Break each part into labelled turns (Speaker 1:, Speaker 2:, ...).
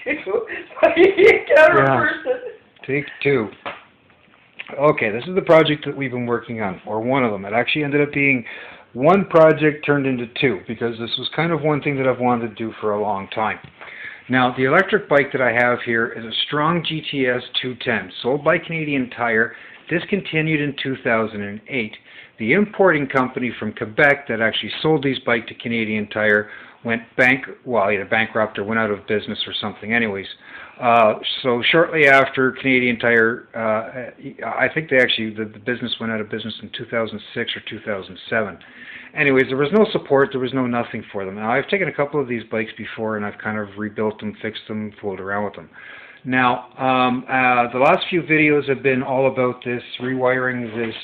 Speaker 1: You can't reverse it.
Speaker 2: Take two. Okay, this is the project that we've been working on, or one of them. It actually ended up being one project turned into two, because this was kind of one thing that I've wanted to do for a long time. Now, the electric bike that I have here is a Strong GTS 210, sold by Canadian Tire, discontinued in 2008. The importing company from Quebec that actually sold these bikes to Canadian Tire went either bankrupt or went out of business or something. Anyways, so shortly after Canadian Tire, I think the business went out of business in 2006 or 2007. Anyways, there was no support, there was no nothing for them. Now, I've taken a couple of these bikes before and I've kind of rebuilt them, fixed them, fooled around with them. Now, the last few videos have been all about this, rewiring this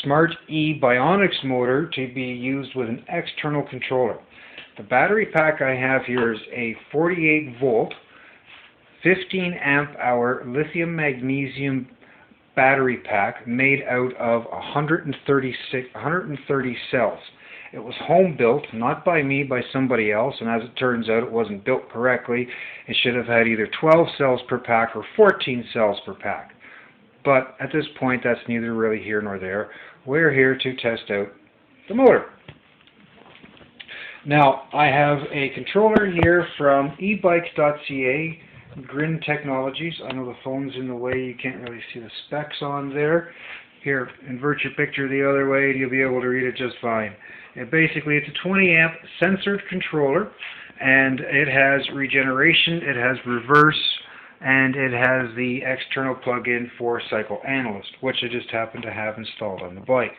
Speaker 2: Smart-E Bionx motor to be used with an external controller. The battery pack I have here is a 48 volt, 15 amp hour lithium magnesium battery pack made out of 130 cells. It was home built, not by me, by somebody else, and as it turns out it wasn't built correctly. It should have had either 12 cells per pack or 14 cells per pack. But at this point that's neither really here nor there. We're here to test out the motor. Now, I have a controller here from ebikes.ca, Grin Technologies. I know the phone's in the way, you can't really see the specs on there. Here, invert your picture the other way and you'll be able to read it just fine. Basically, it's a 20 amp sensored controller, and it has regeneration, it has reverse, and it has the external plug-in for Cycle Analyst, which I just happen to have installed on the bike.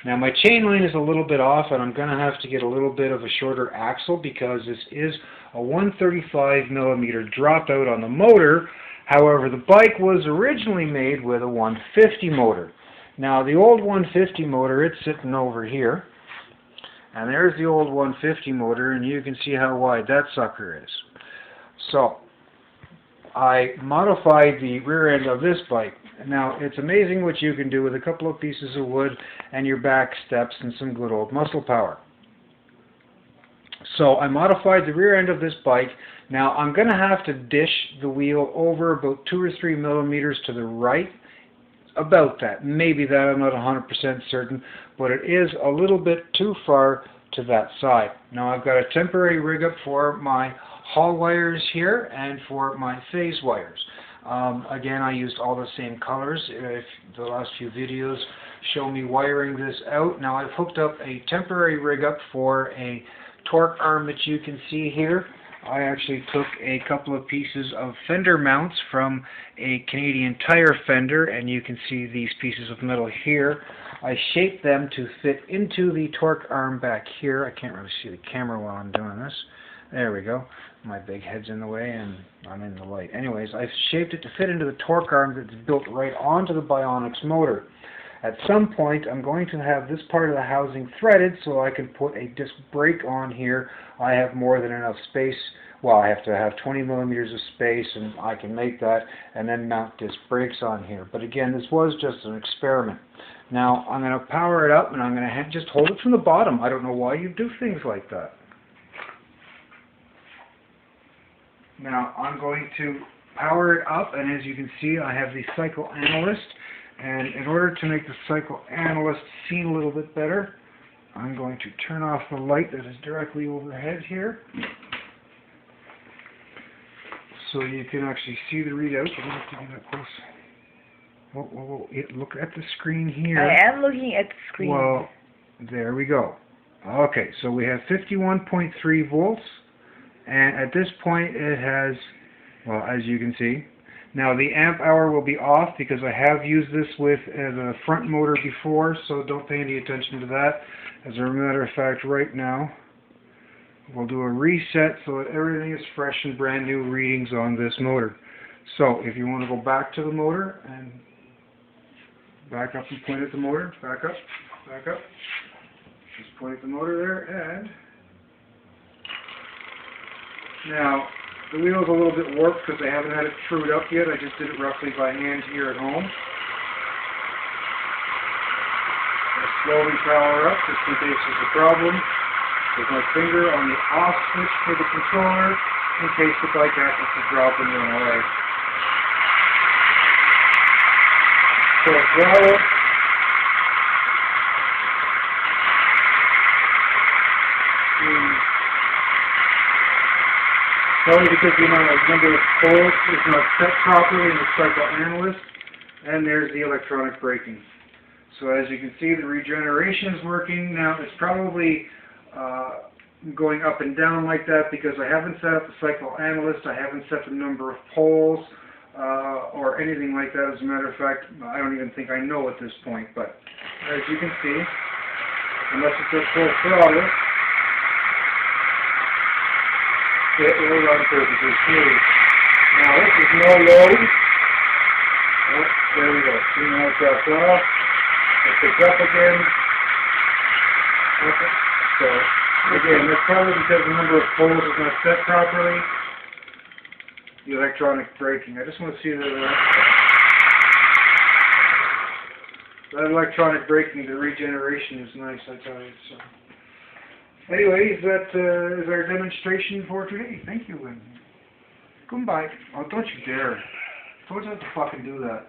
Speaker 2: Now, my chain line is a little bit off, and I'm going to have to get a little bit of a shorter axle because this is a 135mm dropout on the motor. However, the bike was originally made with a 150 motor. Now, the old 150 motor, it's sitting over here. And there's the old 150 motor, and you can see how wide that sucker is. So, I modified the rear end of this bike. Now, it's amazing what you can do with a couple of pieces of wood and your back steps and some good old muscle power. So, I modified the rear end of this bike. Now, I'm going to have to dish the wheel over about 2 or 3 millimeters to the right. About that. Maybe that, I'm not 100% certain, but it is a little bit too far to that side. Now, I've got a temporary rig up for my hall wires here and for my phase wires. Again, I used all the same colors. If the last few videos show me wiring this out. Now, I've hooked up a temporary rig up for a torque arm that you can see here. I actually took a couple of pieces of fender mounts from a Canadian Tire fender, and you can see these pieces of metal here. I shaped them to fit into the torque arm back here. I can't really see the camera while I'm doing this. There we go. My big head's in the way and I'm in the light. Anyways, I've shaped it to fit into the torque arm that's built right onto the Bionx motor. At some point, I'm going to have this part of the housing threaded so I can put a disc brake on here. I have more than enough space. Well, I have to have 20 millimeters of space, and I can make that and then mount disc brakes on here. But again, this was just an experiment. Now, I'm going to power it up, and I'm going to just hold it from the bottom. I don't know why you do things like that. Now, I'm going to power it up, and as you can see, I have the Cycle Analyst. And in order to make the Cycle Analyst see a little bit better, I'm going to turn off the light that is directly overhead here, so you can actually see the readout. I'm going to have to get up close. Whoa. Look at the screen here.
Speaker 1: I am looking at the screen.
Speaker 2: Well, there we go. Okay, so we have 51.3 volts, and at this point it has, well, as you can see. Now, the amp hour will be off because I have used this with the front motor before, so don't pay any attention to that. As a matter of fact, right now, we'll do a reset so that everything is fresh and brand new readings on this motor. So, if you want to go back to the motor and back up and point at the motor, back up. Just point at the motor there, and now, the wheel's a little bit warped because I haven't had it trued up yet. I just did it roughly by hand here at home. I slowly power up just in case there's a problem. With my finger on the off switch for the controller, in case the bike happens to drop and run away. So throttle. Probably because the number of poles is not set properly in the cycle analyst, and there's the electronic braking. So as you can see, the regeneration is working. Now it's probably going up and down like that because I haven't set up the cycle analyst, I haven't set the number of poles, or anything like that. As a matter of fact, I don't even think I know at this point, but as you can see, unless it's at full throttle, it will run perfectly smooth. Now this is no load. Oh, there we go. See, now it drops off. It picks up again. Okay. So again, that's probably because the number of poles is not set properly. The electronic braking. I just want to see that electronic braking, the regeneration is nice, I tell you. So. Anyways, that is our demonstration for today. Thank you, and goodbye. Oh, don't you dare. Don't have to fucking do that.